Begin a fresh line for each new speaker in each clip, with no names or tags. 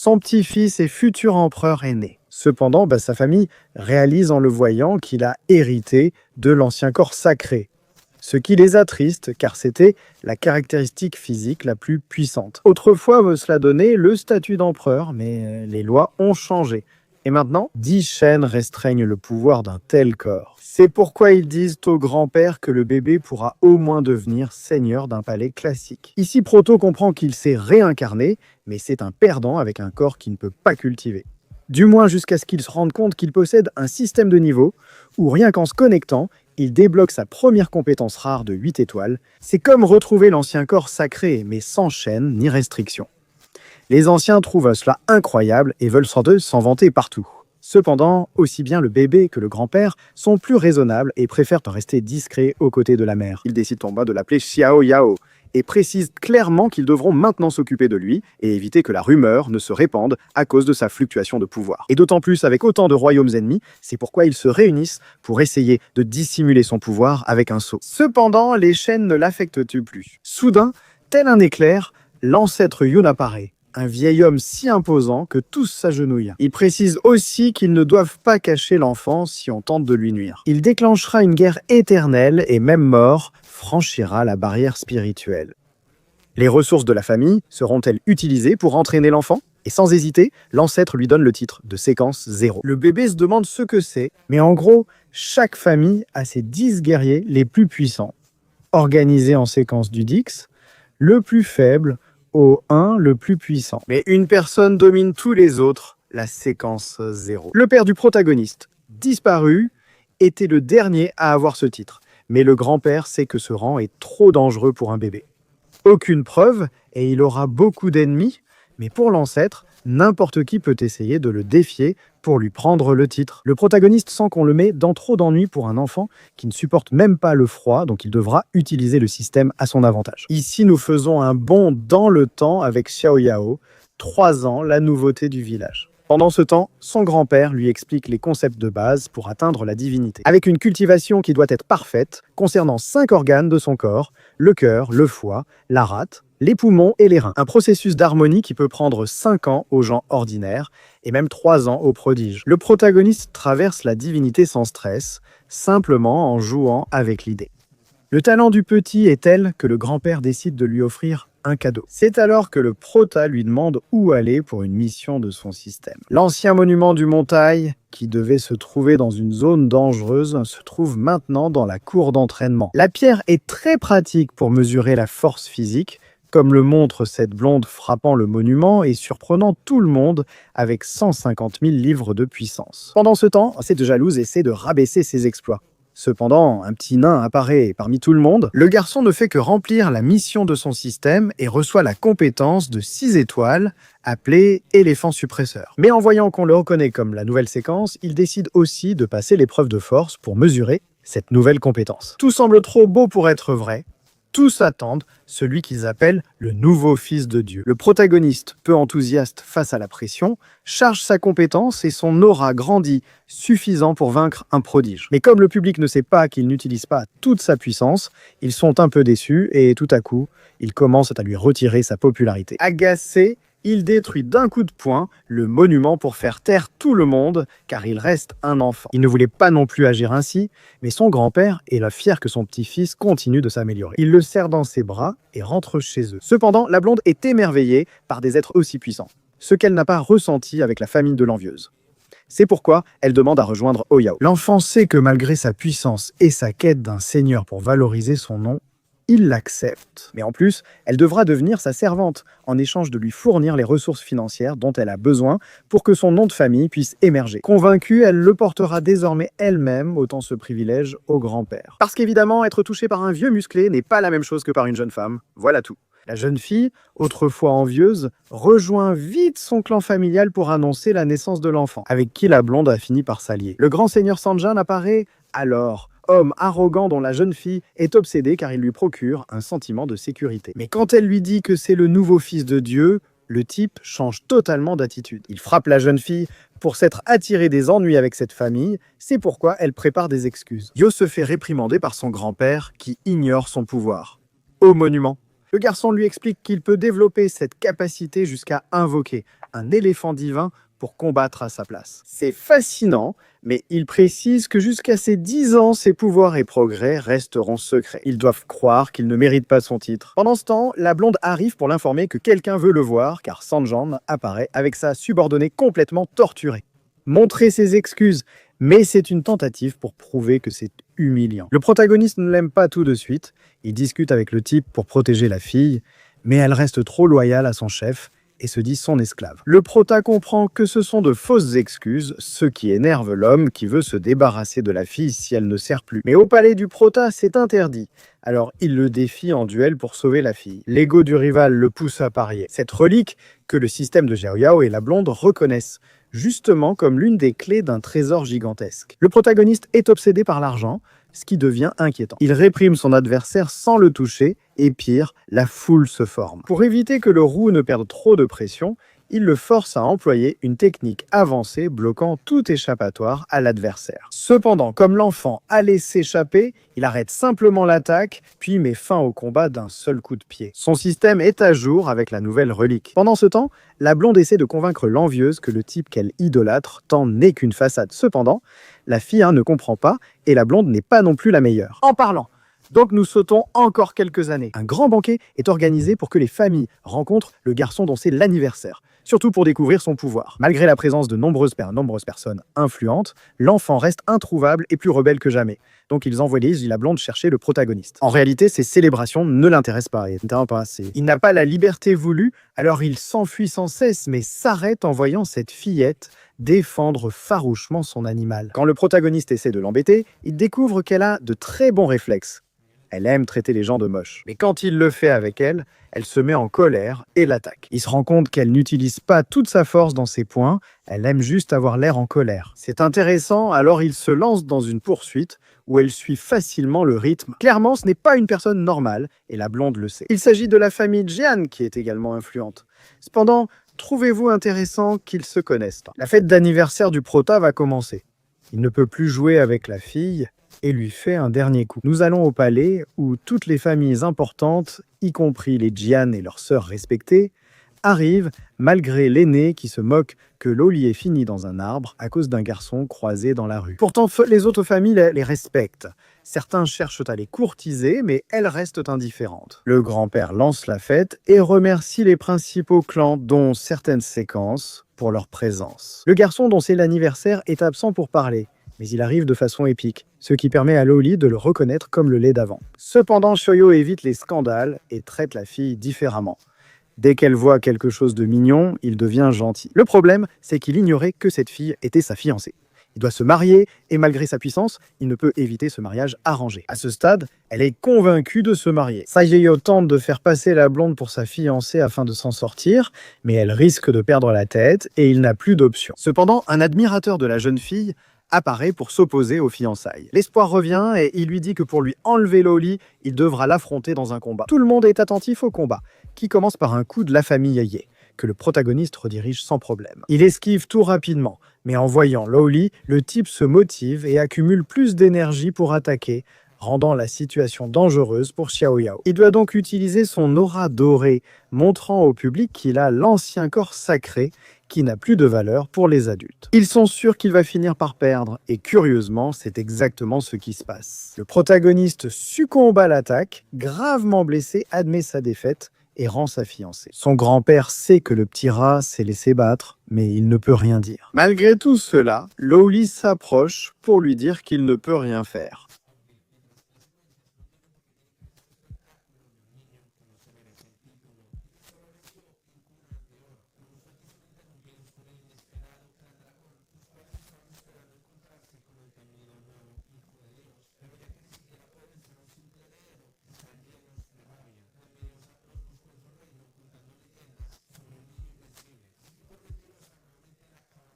Son petit-fils et futur empereur est né. Cependant, sa famille réalise en le voyant qu'il a hérité de l'ancien corps sacré, ce qui les attriste car c'était la caractéristique physique la plus puissante. Autrefois, cela donnait le statut d'empereur, mais les lois ont changé. Et maintenant, 10 chaînes restreignent le pouvoir d'un tel corps. C'est pourquoi ils disent au grand-père que le bébé pourra au moins devenir seigneur d'un palais classique. Ici, Proto comprend qu'il s'est réincarné, mais c'est un perdant avec un corps qu'il ne peut pas cultiver. Du moins jusqu'à ce qu'il se rende compte qu'il possède un système de niveaux où rien qu'en se connectant, il débloque sa première compétence rare de 8 étoiles. C'est comme retrouver l'ancien corps sacré, mais sans chaîne ni restriction. Les anciens trouvent cela incroyable et veulent s'en vanter partout. Cependant, aussi bien le bébé que le grand-père sont plus raisonnables et préfèrent rester discrets aux côtés de la mère. Ils décident en bas de l'appeler Xiao Yao et précisent clairement qu'ils devront maintenant s'occuper de lui et éviter que la rumeur ne se répande à cause de sa fluctuation de pouvoir. Et d'autant plus avec autant de royaumes ennemis, c'est pourquoi ils se réunissent pour essayer de dissimuler son pouvoir avec un sceau. Cependant, les chaînes ne l'affectent plus. Soudain, tel un éclair, l'ancêtre Yun apparaît. Un vieil homme si imposant que tous s'agenouillent. Il précise aussi qu'ils ne doivent pas cacher l'enfant si on tente de lui nuire. Il déclenchera une guerre éternelle et même mort franchira la barrière spirituelle. Les ressources de la famille seront-elles utilisées pour entraîner l'enfant ? Et sans hésiter, l'ancêtre lui donne le titre de séquence 0. Le bébé se demande ce que c'est, mais en gros, chaque famille a ses 10 guerriers les plus puissants. Organisés en séquence du Dix, le plus faible au 1 le plus puissant. Mais une personne domine tous les autres, la séquence 0. Le père du protagoniste, disparu, était le dernier à avoir ce titre. Mais le grand-père sait que ce rang est trop dangereux pour un bébé. Aucune preuve, et il aura beaucoup d'ennemis, mais pour l'ancêtre, n'importe qui peut essayer de le défier pour lui prendre le titre. Le protagoniste sent qu'on le met dans trop d'ennuis pour un enfant qui ne supporte même pas le froid, donc il devra utiliser le système à son avantage. Ici, nous faisons un bond dans le temps avec Xiao Yao, 3 ans, la nouveauté du village. Pendant ce temps, son grand-père lui explique les concepts de base pour atteindre la divinité. Avec une cultivation qui doit être parfaite, concernant 5 organes de son corps, le cœur, le foie, la rate, les poumons et les reins. Un processus d'harmonie qui peut prendre 5 ans aux gens ordinaires et même 3 ans aux prodiges. Le protagoniste traverse la divinité sans stress, simplement en jouant avec l'idée. Le talent du petit est tel que le grand-père décide de lui offrir un cadeau. C'est alors que le prota lui demande où aller pour une mission de son système. L'ancien monument du Montail, qui devait se trouver dans une zone dangereuse, se trouve maintenant dans la cour d'entraînement. La pierre est très pratique pour mesurer la force physique, comme le montre cette blonde frappant le monument et surprenant tout le monde avec 150 000 livres de puissance. Pendant ce temps, cette jalouse essaie de rabaisser ses exploits. Cependant, un petit nain apparaît parmi tout le monde. Le garçon ne fait que remplir la mission de son système et reçoit la compétence de 6 étoiles, appelée éléphant suppresseur. Mais en voyant qu'on le reconnaît comme la nouvelle séquence, il décide aussi de passer l'épreuve de force pour mesurer cette nouvelle compétence. Tout semble trop beau pour être vrai. Tous attendent celui qu'ils appellent le nouveau fils de Dieu. Le protagoniste, peu enthousiaste face à la pression, charge sa compétence et son aura grandit, suffisant pour vaincre un prodige. Mais comme le public ne sait pas qu'il n'utilise pas toute sa puissance, ils sont un peu déçus et tout à coup, ils commencent à lui retirer sa popularité. Agacé, il détruit d'un coup de poing le monument pour faire taire tout le monde, car il reste un enfant. Il ne voulait pas non plus agir ainsi, mais son grand-père est fier que son petit-fils continue de s'améliorer. Il le serre dans ses bras et rentre chez eux. Cependant, la blonde est émerveillée par des êtres aussi puissants, ce qu'elle n'a pas ressenti avec la famille de l'envieuse. C'est pourquoi elle demande à rejoindre Oyao. L'enfant sait que malgré sa puissance et sa quête d'un seigneur pour valoriser son nom, il l'accepte. Mais en plus, elle devra devenir sa servante, en échange de lui fournir les ressources financières dont elle a besoin pour que son nom de famille puisse émerger. Convaincue, elle le portera désormais elle-même, ôtant ce privilège au grand-père. Parce qu'évidemment, être touché par un vieux musclé n'est pas la même chose que par une jeune femme. Voilà tout. La jeune fille, autrefois envieuse, rejoint vite son clan familial pour annoncer la naissance de l'enfant, avec qui la blonde a fini par s'allier. Le grand seigneur Sanjin apparaît alors, homme arrogant dont la jeune fille est obsédée car il lui procure un sentiment de sécurité. Mais quand elle lui dit que c'est le nouveau fils de Dieu, le type change totalement d'attitude. Il frappe la jeune fille pour s'être attiré des ennuis avec cette famille, c'est pourquoi elle prépare des excuses. Yo se fait réprimander par son grand-père qui ignore son pouvoir. Au monument, le garçon lui explique qu'il peut développer cette capacité jusqu'à invoquer un éléphant divin pour combattre à sa place. C'est fascinant, mais il précise que jusqu'à ses 10 ans, ses pouvoirs et progrès resteront secrets. Ils doivent croire qu'il ne mérite pas son titre. Pendant ce temps, la blonde arrive pour l'informer que quelqu'un veut le voir, car Sanjan apparaît avec sa subordonnée complètement torturée. Montrer ses excuses, mais c'est une tentative pour prouver que c'est humiliant. Le protagoniste ne l'aime pas tout de suite, il discute avec le type pour protéger la fille, mais elle reste trop loyale à son chef et se dit son esclave. Le prota comprend que ce sont de fausses excuses, ce qui énerve l'homme qui veut se débarrasser de la fille si elle ne sert plus. Mais au palais du prota, c'est interdit. Alors il le défie en duel pour sauver la fille. L'ego du rival le pousse à parier. Cette relique que le système de Xiao Yao et la blonde reconnaissent, justement comme l'une des clés d'un trésor gigantesque. Le protagoniste est obsédé par l'argent, ce qui devient inquiétant. Il réprime son adversaire sans le toucher, et pire, la foule se forme. Pour éviter que le roux ne perde trop de pression, il le force à employer une technique avancée bloquant tout échappatoire à l'adversaire. Cependant, comme l'enfant allait s'échapper, il arrête simplement l'attaque, puis met fin au combat d'un seul coup de pied. Son système est à jour avec la nouvelle relique. Pendant ce temps, la blonde essaie de convaincre l'envieuse que le type qu'elle idolâtre tant n'est qu'une façade. Cependant, la fille ne comprend pas, et la blonde n'est pas non plus la meilleure. En parlant, donc nous sautons encore quelques années. Un grand banquet est organisé pour que les familles rencontrent le garçon dont c'est l'anniversaire, surtout pour découvrir son pouvoir. Malgré la présence de nombreuses personnes influentes, l'enfant reste introuvable et plus rebelle que jamais. Donc ils envoient la blonde chercher le protagoniste. En réalité, ces célébrations ne l'intéressent pas. Il n'a pas la liberté voulue, alors il s'enfuit sans cesse, mais s'arrête en voyant cette fillette défendre farouchement son animal. Quand le protagoniste essaie de l'embêter, il découvre qu'elle a de très bons réflexes. Elle aime traiter les gens de moches. Mais quand il le fait avec elle, elle se met en colère et l'attaque. Il se rend compte qu'elle n'utilise pas toute sa force dans ses poings, elle aime juste avoir l'air en colère. C'est intéressant, alors il se lance dans une poursuite où elle suit facilement le rythme. Clairement, ce n'est pas une personne normale, et la blonde le sait. Il s'agit de la famille Jian qui est également influente. Cependant, trouvez-vous intéressant qu'ils se connaissent? La fête d'anniversaire du prota va commencer. Il ne peut plus jouer avec la fille, et lui fait un dernier coup. Nous allons au palais où toutes les familles importantes, y compris les Jian et leurs sœurs respectées, arrivent malgré l'aîné qui se moque que Loli est fini dans un arbre à cause d'un garçon croisé dans la rue. Pourtant, les autres familles les respectent. Certains cherchent à les courtiser, mais elles restent indifférentes. Le grand-père lance la fête et remercie les principaux clans, dont certaines séquences, pour leur présence. Le garçon dont c'est l'anniversaire est absent pour parler, mais il arrive de façon épique, ce qui permet à Loli de le reconnaître comme le lait d'avant. Cependant, Xiaoyao évite les scandales et traite la fille différemment. Dès qu'elle voit quelque chose de mignon, il devient gentil. Le problème, c'est qu'il ignorait que cette fille était sa fiancée. Il doit se marier, et malgré sa puissance, il ne peut éviter ce mariage arrangé. À ce stade, elle est convaincue de se marier. Xiaoyao tente de faire passer la blonde pour sa fiancée afin de s'en sortir, mais elle risque de perdre la tête, et il n'a plus d'option. Cependant, un admirateur de la jeune fille apparaît pour s'opposer aux fiançailles. L'espoir revient et il lui dit que pour lui enlever Loli, il devra l'affronter dans un combat. Tout le monde est attentif au combat, qui commence par un coup de la famille Ye, que le protagoniste redirige sans problème. Il esquive tout rapidement, mais en voyant Loli, le type se motive et accumule plus d'énergie pour attaquer, rendant la situation dangereuse pour Xiaoyao. Il doit donc utiliser son aura dorée, montrant au public qu'il a l'ancien corps sacré qui n'a plus de valeur pour les adultes. Ils sont sûrs qu'il va finir par perdre, et curieusement, c'est exactement ce qui se passe. Le protagoniste succombe à l'attaque, gravement blessé, admet sa défaite et rend sa fiancée. Son grand-père sait que le petit rat s'est laissé battre, mais il ne peut rien dire. Malgré tout cela, Loli s'approche pour lui dire qu'il ne peut rien faire.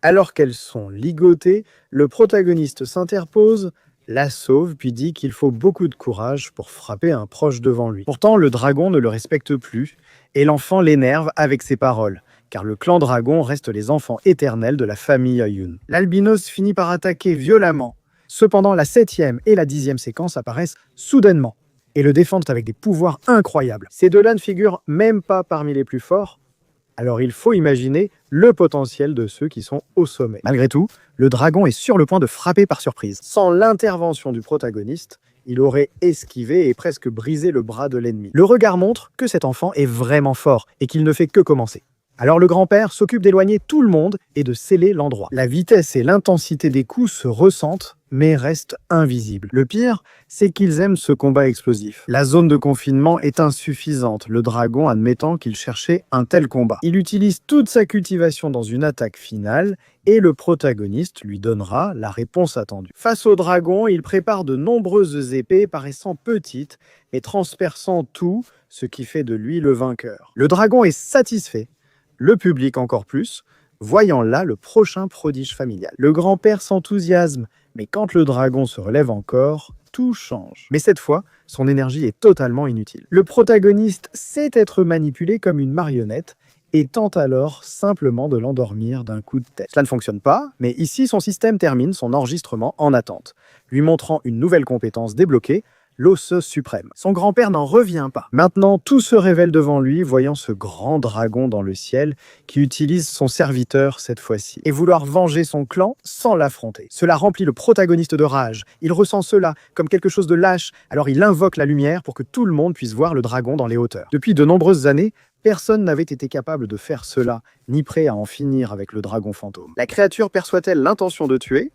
Alors qu'elles sont ligotées, le protagoniste s'interpose, la sauve, puis dit qu'il faut beaucoup de courage pour frapper un proche devant lui. Pourtant, le dragon ne le respecte plus, et l'enfant l'énerve avec ses paroles, car le clan dragon reste les enfants éternels de la famille Yun. L'albinos finit par attaquer violemment. Cependant, la 7e et la 10e séquence apparaissent soudainement, et le défendent avec des pouvoirs incroyables. Ces deux-là ne figurent même pas parmi les plus forts, Alors il faut imaginer le potentiel de ceux qui sont au sommet. Malgré tout, le dragon est sur le point de frapper par surprise. Sans l'intervention du protagoniste, il aurait esquivé et presque brisé le bras de l'ennemi. Le regard montre que cet enfant est vraiment fort et qu'il ne fait que commencer. Alors le grand-père s'occupe d'éloigner tout le monde et de sceller l'endroit. La vitesse et l'intensité des coups se ressentent, mais restent invisibles. Le pire, c'est qu'ils aiment ce combat explosif. La zone de confinement est insuffisante, le dragon admettant qu'il cherchait un tel combat. Il utilise toute sa cultivation dans une attaque finale, et le protagoniste lui donnera la réponse attendue. Face au dragon, il prépare de nombreuses épées paraissant petites, mais transperçant tout, ce qui fait de lui le vainqueur. Le dragon est satisfait, le public encore plus, voyant là le prochain prodige familial. Le grand-père s'enthousiasme, mais quand le dragon se relève encore, tout change. Mais cette fois, son énergie est totalement inutile. Le protagoniste sait être manipulé comme une marionnette et tente alors simplement de l'endormir d'un coup de tête. Cela ne fonctionne pas, mais ici son système termine son enregistrement en attente, lui montrant une nouvelle compétence débloquée, l'osseuse suprême. Son grand-père n'en revient pas. Maintenant, tout se révèle devant lui, voyant ce grand dragon dans le ciel qui utilise son serviteur cette fois-ci, et vouloir venger son clan sans l'affronter. Cela remplit le protagoniste de rage. Il ressent cela comme quelque chose de lâche, alors il invoque la lumière pour que tout le monde puisse voir le dragon dans les hauteurs. Depuis de nombreuses années, personne n'avait été capable de faire cela, ni prêt à en finir avec le dragon fantôme. La créature perçoit-elle l'intention de tuer ?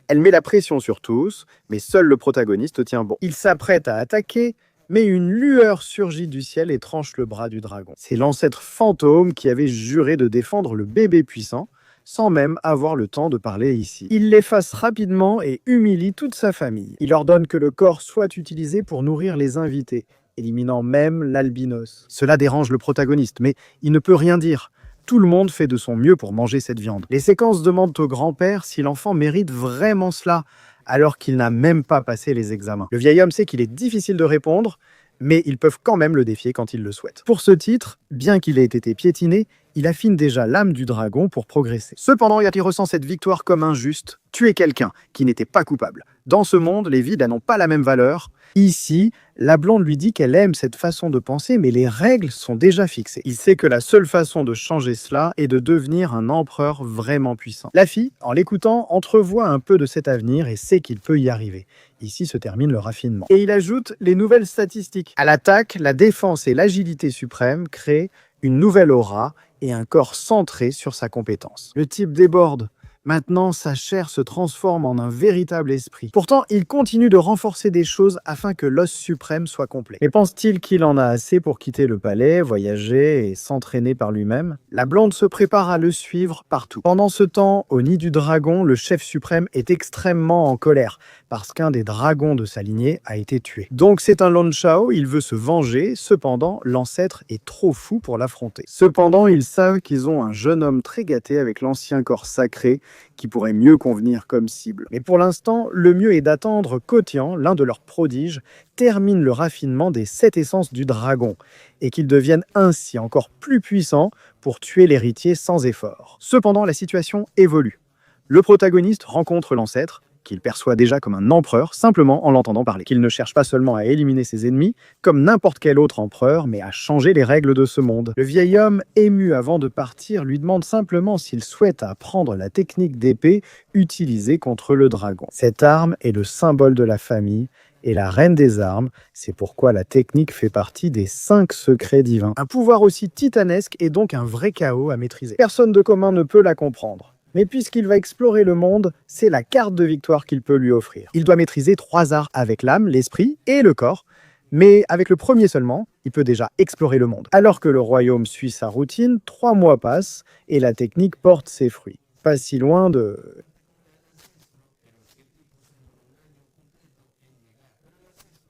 Elle met la pression sur tous, mais seul le protagoniste tient bon. Il s'apprête à attaquer, mais une lueur surgit du ciel et tranche le bras du dragon. C'est l'ancêtre fantôme qui avait juré de défendre le bébé puissant, sans même avoir le temps de parler ici. Il l'efface rapidement et humilie toute sa famille. Il ordonne que le corps soit utilisé pour nourrir les invités, éliminant même l'albinos. Cela dérange le protagoniste, mais il ne peut rien dire. Tout le monde fait de son mieux pour manger cette viande. Les séquences demandent au grand-père si l'enfant mérite vraiment cela, alors qu'il n'a même pas passé les examens. Le vieil homme sait qu'il est difficile de répondre, mais ils peuvent quand même le défier quand ils le souhaitent. Pour ce titre, bien qu'il ait été piétiné, il affine déjà l'âme du dragon pour progresser. Cependant, il ressent cette victoire comme injuste, tuer quelqu'un qui n'était pas coupable. Dans ce monde, les vies n'ont pas la même valeur. Ici, la blonde lui dit qu'elle aime cette façon de penser, mais les règles sont déjà fixées. Il sait que la seule façon de changer cela est de devenir un empereur vraiment puissant. La fille, en l'écoutant, entrevoit un peu de cet avenir et sait qu'il peut y arriver. Ici se termine le raffinement. Et il ajoute les nouvelles statistiques. À l'attaque, la défense et l'agilité suprême créent une nouvelle aura et un corps centré sur sa compétence. Le type déborde. Maintenant, sa chair se transforme en un véritable esprit. Pourtant, il continue de renforcer des choses afin que l'os suprême soit complet. Mais pense-t-il qu'il en a assez pour quitter le palais, voyager et s'entraîner par lui-même? La blonde se prépare à le suivre partout. Pendant ce temps, au nid du dragon, le chef suprême est extrêmement en colère parce qu'un des dragons de sa lignée a été tué. Donc c'est un Lon Chao, il veut se venger, cependant l'ancêtre est trop fou pour l'affronter. Cependant, ils savent qu'ils ont un jeune homme très gâté avec l'ancien corps sacré qui pourrait mieux convenir comme cible. Mais pour l'instant, le mieux est d'attendre qu'Otian, l'un de leurs prodiges, termine le raffinement des 7 essences du dragon, et qu'il devienne ainsi encore plus puissant pour tuer l'héritier sans effort. Cependant, la situation évolue. Le protagoniste rencontre l'ancêtre, qu'il perçoit déjà comme un empereur simplement en l'entendant parler. Qu'il ne cherche pas seulement à éliminer ses ennemis, comme n'importe quel autre empereur, mais à changer les règles de ce monde. Le vieil homme, ému avant de partir, lui demande simplement s'il souhaite apprendre la technique d'épée utilisée contre le dragon. Cette arme est le symbole de la famille et la reine des armes, c'est pourquoi la technique fait partie des 5 secrets divins. Un pouvoir aussi titanesque est donc un vrai chaos à maîtriser. Personne de commun ne peut la comprendre. Mais puisqu'il va explorer le monde, c'est la carte de victoire qu'il peut lui offrir. Il doit maîtriser 3 arts avec l'âme, l'esprit et le corps, mais avec le premier seulement, il peut déjà explorer le monde. Alors que le royaume suit sa routine, 3 mois passent et la technique porte ses fruits. Pas si loin de...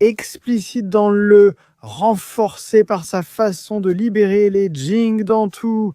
explicite dans le, renforcé par sa façon de libérer les Jing dans tout.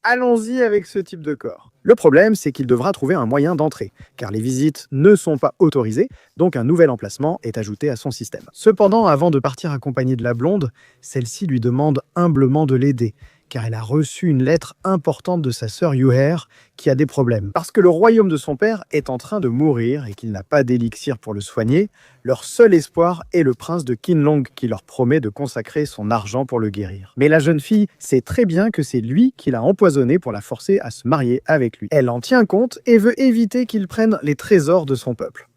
Allons-y avec ce type de corps. Le problème, c'est qu'il devra trouver un moyen d'entrer, car les visites ne sont pas autorisées, donc un nouvel emplacement est ajouté à son système. Cependant, avant de partir accompagné de la blonde, celle-ci lui demande humblement de l'aider, car elle a reçu une lettre importante de sa sœur Yuher qui a des problèmes. Parce que le royaume de son père est en train de mourir et qu'il n'a pas d'élixir pour le soigner, leur seul espoir est le prince de Qinlong qui leur promet de consacrer son argent pour le guérir. Mais la jeune fille sait très bien que c'est lui qui l'a empoisonné pour la forcer à se marier avec lui. Elle en tient compte et veut éviter qu'il prenne les trésors de son peuple.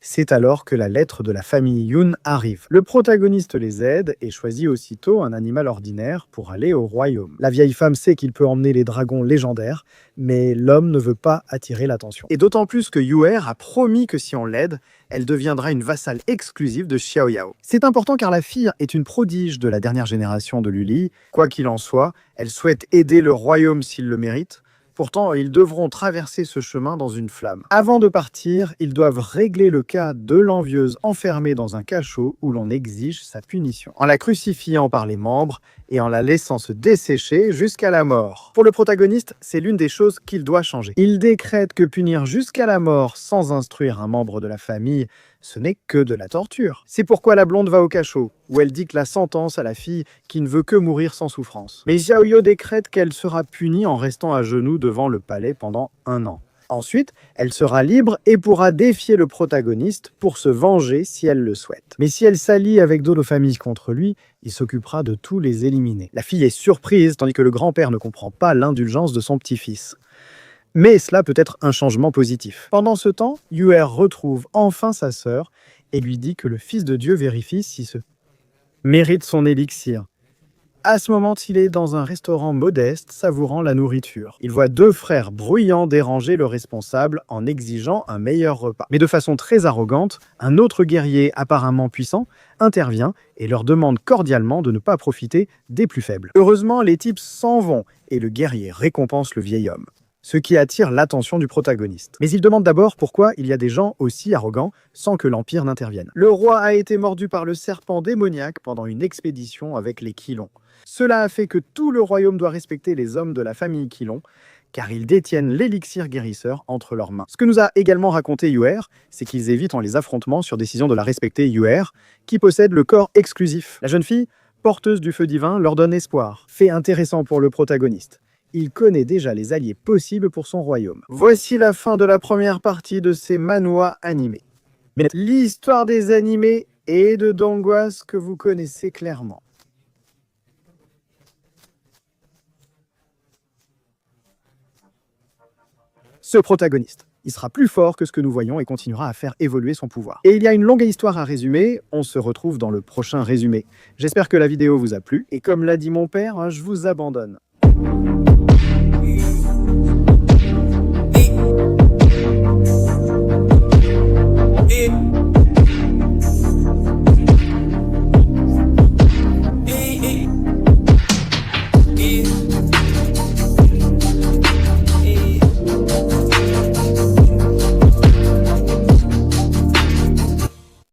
C'est alors que la lettre de la famille Yun arrive. Le protagoniste les aide et choisit aussitôt un animal ordinaire pour aller au royaume. La vieille femme sait qu'il peut emmener les dragons légendaires, mais l'homme ne veut pas attirer l'attention. Et d'autant plus que Yuher a promis que si on l'aide, elle deviendra une vassale exclusive de Xiaoyao. C'est important car la fille est une prodige de la dernière génération de Luli. Quoi qu'il en soit, elle souhaite aider le royaume s'il le mérite. Pourtant, ils devront traverser ce chemin dans une flamme. Avant de partir, ils doivent régler le cas de l'envieuse enfermée dans un cachot où l'on exige sa punition, en la crucifiant par les membres et en la laissant se dessécher jusqu'à la mort. Pour le protagoniste, c'est l'une des choses qu'il doit changer. Il décrète que punir jusqu'à la mort sans instruire un membre de la famille, ce n'est que de la torture. C'est pourquoi la blonde va au cachot, où elle dicte la sentence à la fille qui ne veut que mourir sans souffrance. Mais Xiaoyu décrète qu'elle sera punie en restant à genoux devant le palais pendant 1 an. Ensuite, elle sera libre et pourra défier le protagoniste pour se venger si elle le souhaite. Mais si elle s'allie avec d'autres familles contre lui, il s'occupera de tous les éliminer. La fille est surprise, tandis que le grand-père ne comprend pas l'indulgence de son petit-fils. Mais cela peut être un changement positif. Pendant ce temps, Yuher retrouve enfin sa sœur et lui dit que le Fils de Dieu vérifie si ce mérite son élixir. À ce moment, il est dans un restaurant modeste, savourant la nourriture. Il voit 2 frères bruyants déranger le responsable en exigeant un meilleur repas. Mais de façon très arrogante, un autre guerrier apparemment puissant intervient et leur demande cordialement de ne pas profiter des plus faibles. Heureusement, les types s'en vont et le guerrier récompense le vieil homme, ce qui attire l'attention du protagoniste. Mais il demande d'abord pourquoi il y a des gens aussi arrogants sans que l'Empire n'intervienne. Le roi a été mordu par le serpent démoniaque pendant une expédition avec les Qilong. Cela a fait que tout le royaume doit respecter les hommes de la famille Qilong, car ils détiennent l'élixir guérisseur entre leurs mains. Ce que nous a également raconté Yuher, c'est qu'ils évitent les affrontements sur décision de la respecter Yuher, qui possède le corps exclusif. La jeune fille, porteuse du feu divin, leur donne espoir. Fait intéressant pour le protagoniste. Il connaît déjà les alliés possibles pour son royaume. Voici la fin de la première partie de ces manhwas animés. L'histoire des animés et de Dongwas que vous connaissez clairement. Ce protagoniste, il sera plus fort que ce que nous voyons et continuera à faire évoluer son pouvoir. Et il y a une longue histoire à résumer, on se retrouve dans le prochain résumé. J'espère que la vidéo vous a plu, et comme l'a dit mon père, je vous abandonne.